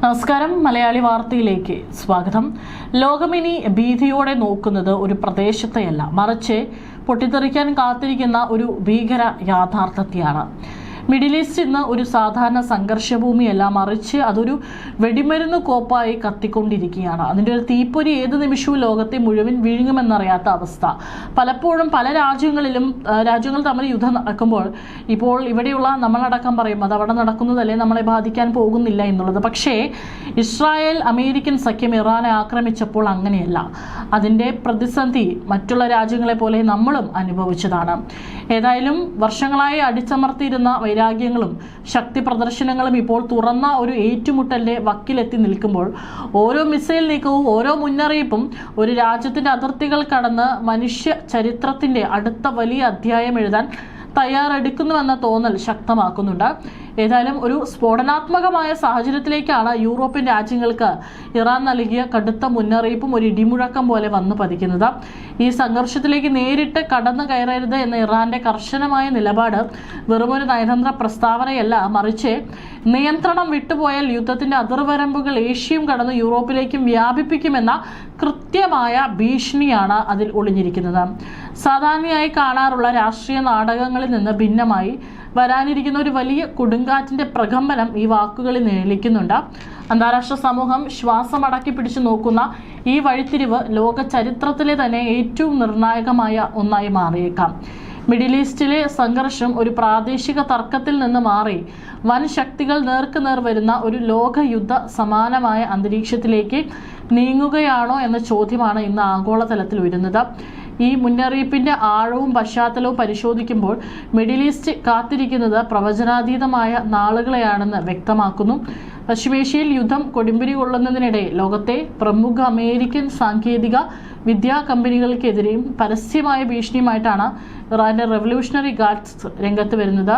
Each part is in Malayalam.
നമസ്കാരം. മലയാളി വാർത്തയിലേക്ക് സ്വാഗതം. ലോകമിനി ഭീതിയോടെ നോക്കുന്നത് ഒരു പ്രദേശത്തെയല്ല, മറിച്ച് പൊട്ടിത്തെറിക്കാൻ കാത്തിരിക്കുന്ന ഒരു ഭീകര യാഥാർത്ഥ്യത്തെയാണ്. മിഡിൽ ഈസ്റ്റ് ഇന്ന് ഒരു സാധാരണ സംഘർഷഭൂമിയല്ല, മറിച്ച് അതൊരു വെടിമരുന്ന് കോപ്പായി കത്തിക്കൊണ്ടിരിക്കുകയാണ്. അതിൻ്റെ ഒരു തീപ്പൊരി ഏത് നിമിഷവും ലോകത്തെ മുഴുവൻ വിഴുങ്ങുമെന്നറിയാത്ത അവസ്ഥ. പലപ്പോഴും പല രാജ്യങ്ങൾ തമ്മിൽ യുദ്ധം നടക്കുമ്പോൾ ഇപ്പോൾ ഇവിടെയുള്ള നമ്മളടക്കം പറയും അത് അവിടെ നടക്കുന്നതല്ലേ, നമ്മളെ ബാധിക്കാൻ പോകുന്നില്ല എന്നുള്ളത്. പക്ഷേ ഇസ്രായേൽ അമേരിക്കൻ സഖ്യം ഇറാനെ ആക്രമിച്ചപ്പോൾ അങ്ങനെയല്ല. അതിൻ്റെ പ്രതിസന്ധി മറ്റുള്ള രാജ്യങ്ങളെ പോലെ നമ്മളും അനുഭവിച്ചതാണ്. ഏതായാലും വർഷങ്ങളായി അടിച്ചമർത്തിയിരുന്ന വൈരാഗ്യങ്ങളും ശക്തി പ്രദർശനങ്ങളും ഇപ്പോൾ തുറന്ന ഒരു ഏറ്റുമുട്ടലിന്റെ വക്കിലെത്തി നിൽക്കുമ്പോൾ ഓരോ മിസൈൽ നീക്കവും ഓരോ മുന്നറിയിപ്പും ഒരു രാജ്യത്തിന്റെ അതിർത്തികൾ കടന്ന് മനുഷ്യ ചരിത്രത്തിന്റെ അടുത്ത വലിയ അധ്യായം എഴുതാൻ തയ്യാറെടുക്കുന്നുവെന്ന തോന്നൽ ശക്തമാക്കുന്നുണ്ട്. ഏതായാലും ഒരു സ്ഫോടനാത്മകമായ സാഹചര്യത്തിലേക്കാണ് യൂറോപ്യൻ രാജ്യങ്ങൾക്ക് ഇറാൻ നൽകിയ കടുത്ത മുന്നറിയിപ്പും ഒരു ഇടിമുഴക്കം പോലെ വന്നു പതിക്കുന്നത്. ഈ സംഘർഷത്തിലേക്ക് നേരിട്ട് കടന്നു കയറരുത് എന്ന ഇറാന്റെ കർശനമായ നിലപാട് വെറുമൊരു നയതന്ത്ര പ്രസ്താവനയല്ല, മറിച്ച് നിയന്ത്രണം വിട്ടുപോയാൽ യുദ്ധത്തിന്റെ അതിർവരമ്പുകൾ ഏഷ്യയും കടന്ന് യൂറോപ്പിലേക്കും വ്യാപിപ്പിക്കുമെന്ന കൃത്യമായ ഭീഷണിയാണ് അതിൽ ഒളിഞ്ഞിരിക്കുന്നത്. സാധാരണയായി കാണാറുള്ള രാഷ്ട്രീയ നാടകങ്ങളിൽ നിന്ന് ഭിന്നമായി വരാനിരിക്കുന്ന ഒരു വലിയ കൊടുങ്കാറ്റിന്റെ പ്രകമ്പനം ഈ വാക്കുകളിൽ നിഴലിക്കുന്നുണ്ട്. അന്താരാഷ്ട്ര സമൂഹം ശ്വാസമടക്കി പിടിച്ചു നോക്കുന്ന ഈ വഴിത്തിരിവ് ലോക ചരിത്രത്തിലെ തന്നെ ഏറ്റവും നിർണായകമായ ഒന്നായി മാറിയേക്കാം. മിഡിൽ ഈസ്റ്റിലെ സംഘർഷം ഒരു പ്രാദേശിക തർക്കത്തിൽ നിന്ന് മാറി വൻ ശക്തികൾ നേർക്കുനേർ വരുന്ന ഒരു ലോകയുദ്ധ സമാനമായ അന്തരീക്ഷത്തിലേക്ക് നീങ്ങുകയാണോ എന്ന ചോദ്യമാണ് ഇന്ന് ആഗോളതലത്തിൽ ഉയരുന്നത്. ഈ മുന്നറിയിപ്പിന്റെ ആഴവും പശ്ചാത്തലവും പരിശോധിക്കുമ്പോൾ മിഡിൽ ഈസ്റ്റ് കാത്തിരിക്കുന്നത് പ്രവചനാതീതമായ നാളുകളെയാണെന്ന് വ്യക്തമാക്കുന്നു. പശ്ചിമേഷ്യയിൽ യുദ്ധം കൊടുമ്പിരി കൊള്ളുന്നതിനിടെ ലോകത്തെ പ്രമുഖ അമേരിക്കൻ സാങ്കേതിക വിദ്യാ കമ്പനികൾക്കെതിരെയും പരസ്യമായ ഭീഷണിയുമായിട്ടാണ് ഇറാന്റെ റെവല്യൂഷണറി ഗാർഡ്സ് രംഗത്ത് വരുന്നത്.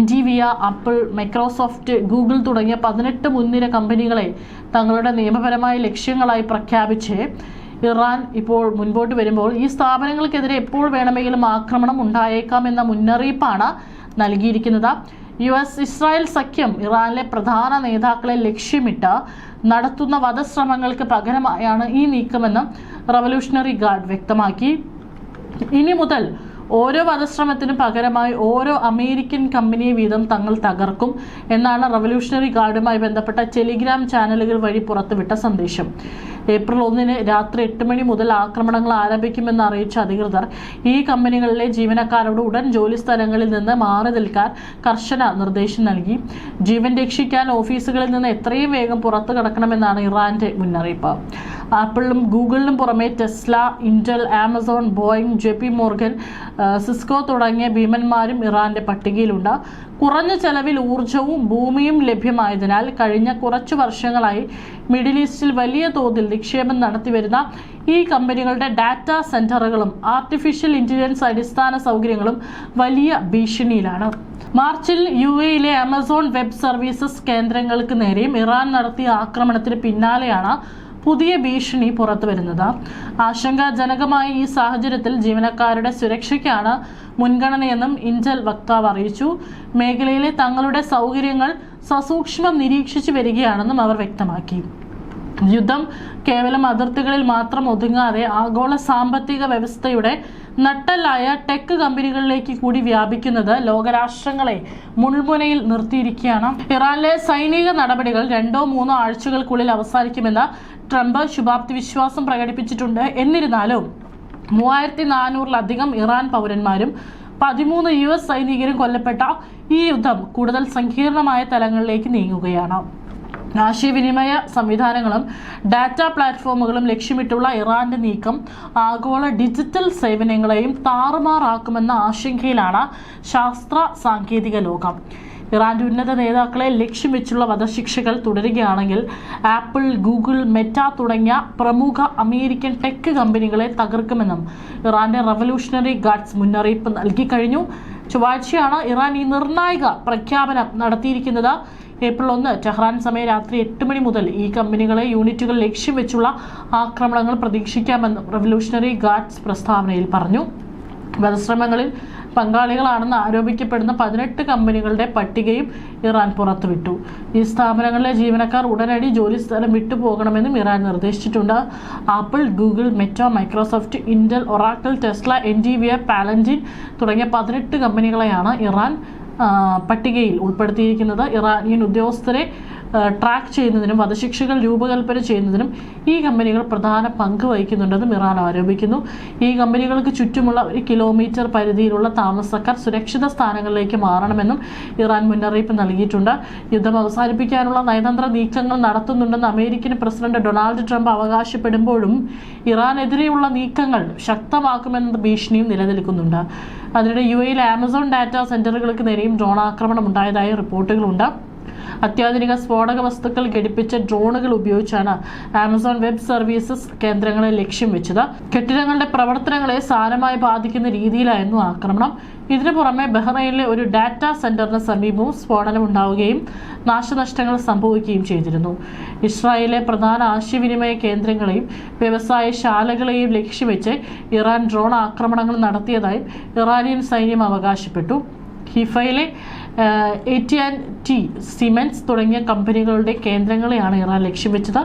NVIDIA, ആപ്പിൾ, മൈക്രോസോഫ്റ്റ്, ഗൂഗിൾ തുടങ്ങിയ 18 മുൻനിര കമ്പനികളെ തങ്ങളുടെ നിയമപരമായ ലക്ഷ്യങ്ങളായി പ്രഖ്യാപിച്ച് ഇറാൻ ഇപ്പോൾ മുൻപോട്ട് വരുമ്പോൾ ഈ സ്ഥാപനങ്ങൾക്കെതിരെ എപ്പോൾ വേണമെങ്കിലും ആക്രമണം ഉണ്ടായേക്കാമെന്ന മുന്നറിയിപ്പാണ് നൽകിയിരിക്കുന്നത്. US-ഇസ്രായേൽ സഖ്യം ഇറാനിലെ പ്രധാന നേതാക്കളെ ലക്ഷ്യമിട്ട് നടത്തുന്ന വധശ്രമങ്ങൾക്ക് പകരമായാണ് ഈ നീക്കമെന്ന് റവല്യൂഷണറി ഗാർഡ് വ്യക്തമാക്കി. ഇനി മുതൽ ഓരോ വധശ്രമത്തിനും പകരമായി ഓരോ അമേരിക്കൻ കമ്പനിയെ വീതം തങ്ങൾ തകർക്കും എന്നാണ് റവല്യൂഷണറി ഗാർഡുമായി ബന്ധപ്പെട്ട ടെലിഗ്രാം ചാനലുകൾ വഴി പുറത്തുവിട്ട സന്ദേശം. ഏപ്രിൽ 1 രാത്രി 8 മണി മുതൽ ആക്രമണങ്ങൾ ആരംഭിക്കുമെന്ന് അറിയിച്ച അധികൃതർ ഈ കമ്പനികളിലെ ജീവനക്കാരോട് ഉടൻ ജോലി സ്ഥലങ്ങളിൽ നിന്ന് മാറി നിൽക്കാൻ കർശന നിർദ്ദേശം നൽകി. ജീവൻ രക്ഷിക്കാൻ ഓഫീസുകളിൽ നിന്ന് എത്രയും വേഗം പുറത്തു കടക്കണമെന്നാണ് ഇറാന്റെ മുന്നറിയിപ്പ്. ആപ്പിളിനും ഗൂഗിളിനും പുറമെ Tesla, Intel, Amazon, Boeing, JP Morgan, Cisco തുടങ്ങിയ ഭീമന്മാരും ഇറാന്റെ പട്ടികയിലുണ്ട്. കുറഞ്ഞ ചെലവിൽ ഊർജവും ഭൂമിയും ലഭ്യമായതിനാൽ കഴിഞ്ഞ കുറച്ചു വർഷങ്ങളായി മിഡിൽ ഈസ്റ്റിൽ വലിയ തോതിൽ നിക്ഷേപം നടത്തിവരുന്ന ഈ കമ്പനികളുടെ ഡാറ്റാ സെന്ററുകളും ആർട്ടിഫിഷ്യൽ ഇന്റലിജൻസ് അടിസ്ഥാന സൗകര്യങ്ങളും വലിയ ഭീഷണിയിലാണ്. മാർച്ചിൽ UAE-യിലെ ആമസോൺ വെബ് സർവീസസ് കേന്ദ്രങ്ങൾക്ക് നേരെയും ഇറാൻ നടത്തിയ ആക്രമണത്തിന് പിന്നാലെയാണ് പുതിയ ഭീഷണി പുറത്തു വരുന്നത്. ആശങ്കാജനകമായ ഈ സാഹചര്യത്തിൽ ജീവനക്കാരുടെ സുരക്ഷയ്ക്കാണ് മുൻഗണനയെന്നും ഇന്റൽ വക്താവ് അറിയിച്ചു. മേഖലയിലെ തങ്ങളുടെ സൗകര്യങ്ങൾ സസൂക്ഷ്മം നിരീക്ഷിച്ചു വരികയാണെന്നും അവർ വ്യക്തമാക്കി. യുദ്ധം കേവലം അതിർത്തികളിൽ മാത്രം ഒതുങ്ങാതെ ആഗോള സാമ്പത്തിക വ്യവസ്ഥയുടെ നട്ടെല്ലായ ടെക് കമ്പനികളിലേക്ക് കൂടി വ്യാപിക്കുന്നത് ലോകരാഷ്ട്രങ്ങളെ മുൾമുനയിൽ നിർത്തിയിരിക്കുകയാണ്. ഇറാനിലെ സൈനിക നടപടികൾ 2-3 ആഴ്ചകൾക്കുള്ളിൽ അവസാനിക്കുമെന്ന് ട്രംപ് ശുഭാപ്തി വിശ്വാസം പ്രകടിപ്പിച്ചിട്ടുണ്ട്. എന്നിരുന്നാലും 3400-ലധികം ഇറാൻ പൗരന്മാരും 13 US സൈനികരും കൊല്ലപ്പെട്ട ഈ യുദ്ധം കൂടുതൽ സങ്കീർണമായ തലങ്ങളിലേക്ക് നീങ്ങുകയാണ്. ആശയവിനിമയ സംവിധാനങ്ങളും ഡാറ്റ പ്ലാറ്റ്ഫോമുകളും ലക്ഷ്യമിട്ടുള്ള ഇറാന്റെ നീക്കം ആഗോള ഡിജിറ്റൽ സേവനങ്ങളെയും താറുമാറാക്കുമെന്ന ആശങ്കയിലാണ് ശാസ്ത്ര സാങ്കേതിക ലോകം. ഇറാന്റെ ഉന്നത നേതാക്കളെ ലക്ഷ്യം വെച്ചുള്ള വധശിക്ഷകൾ തുടരുകയാണെങ്കിൽ ആപ്പിൾ, ഗൂഗിൾ, മെറ്റ തുടങ്ങിയ പ്രമുഖ അമേരിക്കൻ ടെക് കമ്പനികളെ തകർക്കുമെന്നും ഇറാന്റെ റവല്യൂഷണറി ഗാർഡ്സ് മുന്നറിയിപ്പ് നൽകി കഴിഞ്ഞു. ചൊവ്വാഴ്ചയാണ് ഇറാൻ ഈ നിർണായക പ്രഖ്യാപനം നടത്തിയിരിക്കുന്നത്. ഏപ്രിൽ 1 ടെഹ്റാൻ സമയം രാത്രി 8 മണി മുതൽ ഈ കമ്പനികളെ യൂണിറ്റുകൾ ലക്ഷ്യം വെച്ചുള്ള ആക്രമണങ്ങൾ പ്രതീക്ഷിക്കാമെന്നും റവല്യൂഷണറി ഗാർഡ്സ് പ്രസ്താവനയിൽ പറഞ്ഞു. വധശ്രമങ്ങളിൽ പങ്കാളികളാണെന്ന് ആരോപിക്കപ്പെടുന്ന 18 കമ്പനികളുടെ പട്ടികയും ഇറാൻ പുറത്തുവിട്ടു. ഈ സ്ഥാപനങ്ങളിലെ ജീവനക്കാർ ഉടനടി ജോലിസ്ഥലം വിട്ടുപോകണമെന്നും ഇറാൻ നിർദ്ദേശിച്ചിട്ടുണ്ട്. Apple, Google, Meta, Microsoft, Intel, Oracle, Tesla, Nvidia, Palantir തുടങ്ങിയ 18 കമ്പനികളെയാണ് ഇറാൻ പട്ടികയിൽ ഉൾപ്പെടുത്തിയിരിക്കുന്നത്. ഇറാനിയൻ ഉദ്യോഗസ്ഥരെ ട്രാക്ക് ചെയ്യുന്നതിനും വധശിക്ഷകൾ രൂപകൽപ്പന ചെയ്യുന്നതിനും ഈ കമ്പനികൾ പ്രധാന പങ്ക് വഹിക്കുന്നുണ്ടെന്നും ഇറാൻ ആരോപിക്കുന്നു. ഈ കമ്പനികൾക്ക് ചുറ്റുമുള്ള 1 കിലോമീറ്റർ പരിധിയിലുള്ള താമസക്കാർ സുരക്ഷിത സ്ഥാനങ്ങളിലേക്ക് മാറണമെന്നും ഇറാൻ മുന്നറിയിപ്പ് നൽകിയിട്ടുണ്ട്. യുദ്ധം അവസാനിപ്പിക്കാനുള്ള നയതന്ത്ര നീക്കങ്ങൾ നടത്തുന്നുണ്ടെന്ന് അമേരിക്കൻ പ്രസിഡന്റ് ഡൊണാൾഡ് ട്രംപ് അവകാശപ്പെടുമ്പോഴും ഇറാനെതിരെയുള്ള നീക്കങ്ങൾ ശക്തമാക്കുമെന്ന ഭീഷണിയും നിലനിൽക്കുന്നുണ്ട്. അതിനിടെ UAE ആമസോൺ ഡാറ്റാ സെന്ററുകൾക്ക് നേരെയും ഡ്രോൺ ആക്രമണം ഉണ്ടായതായി റിപ്പോർട്ടുകളുണ്ട്. അത്യാധുനിക സ്ഫോടക വസ്തുക്കൾ ഘടിപ്പിച്ച ഡ്രോണുകൾ ഉപയോഗിച്ചാണ് ആമസോൺ വെബ് സർവീസസ് കേന്ദ്രങ്ങളെ ലക്ഷ്യം വെച്ചത്. കെട്ടിടങ്ങളുടെ പ്രവർത്തനങ്ങളെ സാരമായി ബാധിക്കുന്ന രീതിയിലായിരുന്നു ആക്രമണം. ഇതിനു പുറമെ ബഹ്റൈനിലെ ഒരു ഡാറ്റാ സെന്ററിന് സമീപവും സ്ഫോടനം ഉണ്ടാവുകയും നാശനഷ്ടങ്ങൾ സംഭവിക്കുകയും ചെയ്തിരുന്നു. ഇസ്രായേലിലെ പ്രധാന ആശയവിനിമയ കേന്ദ്രങ്ങളെയും വ്യവസായശാലകളെയും ലക്ഷ്യം വെച്ച് ഇറാൻ ഡ്രോൺ ആക്രമണങ്ങൾ നടത്തിയതായും ഇറാനിയൻ സൈന്യം അവകാശപ്പെട്ടു. ഹിഫയിലെ AT&T, സിമെൻസ് തുടങ്ങിയ കമ്പനികളുടെ കേന്ദ്രങ്ങളെയാണ് ഇറാൻ ലക്ഷ്യം വെച്ചത്.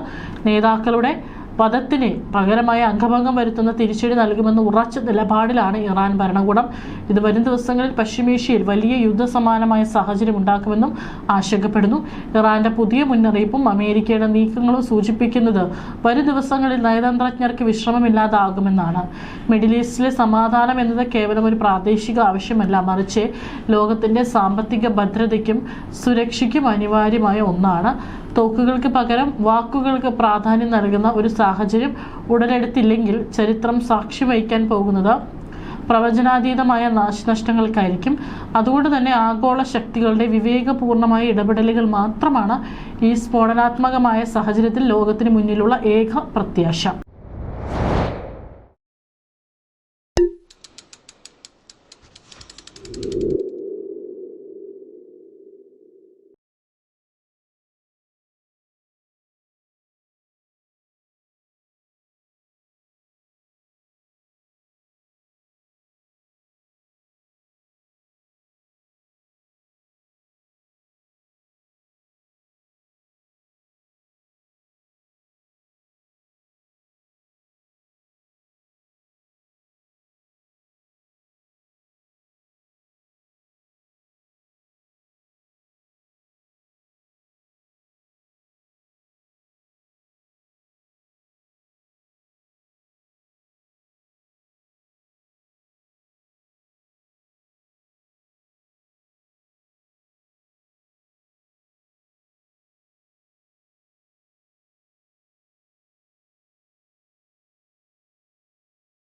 നേതാക്കളുടെ വധത്തിന് പകരമായി അംഗഭംഗം വരുത്തുന്ന തിരിച്ചടി നൽകുമെന്ന ഉറച്ച നിലപാടിലാണ് ഇറാൻ ഭരണകൂടം. ഇത് വരും ദിവസങ്ങളിൽ പശ്ചിമേഷ്യയിൽ വലിയ യുദ്ധസമാനമായ സാഹചര്യം ഉണ്ടാക്കുമെന്നും ആശങ്കപ്പെടുന്നു. ഇറാന്റെ പുതിയ മുന്നറിയിപ്പും അമേരിക്കയുടെ നീക്കങ്ങളും സൂചിപ്പിക്കുന്നത് വരും ദിവസങ്ങളിൽ നയതന്ത്രജ്ഞർക്ക് വിശ്രമമില്ലാതാകുമെന്നാണ്. മിഡിൽ ഈസ്റ്റിലെ സമാധാനം എന്നത് കേവലം ഒരു പ്രാദേശിക ആവശ്യമല്ല, മറിച്ച് ലോകത്തിന്റെ സാമ്പത്തിക ഭദ്രതയ്ക്കും സുരക്ഷയ്ക്കും അനിവാര്യമായ ഒന്നാണ്. തോക്കുകൾക്ക് പകരം വാക്കുകൾക്ക് പ്രാധാന്യം നൽകുന്ന ഒരു സാഹചര്യം ഉടലെടുത്തില്ലെങ്കിൽ ചരിത്രം സാക്ഷി വഹിക്കാൻ പോകുന്നത് പ്രവചനാതീതമായ നാശനഷ്ടങ്ങൾക്കായിരിക്കും. അതുകൊണ്ട് തന്നെ ആഗോള ശക്തികളുടെ വിവേകപൂർണമായ ഇടപെടലുകൾ മാത്രമാണ് ഈ സ്ഫോടനാത്മകമായ സാഹചര്യത്തിൽ ലോകത്തിന് മുന്നിലുള്ള ഏക പ്രത്യാശ.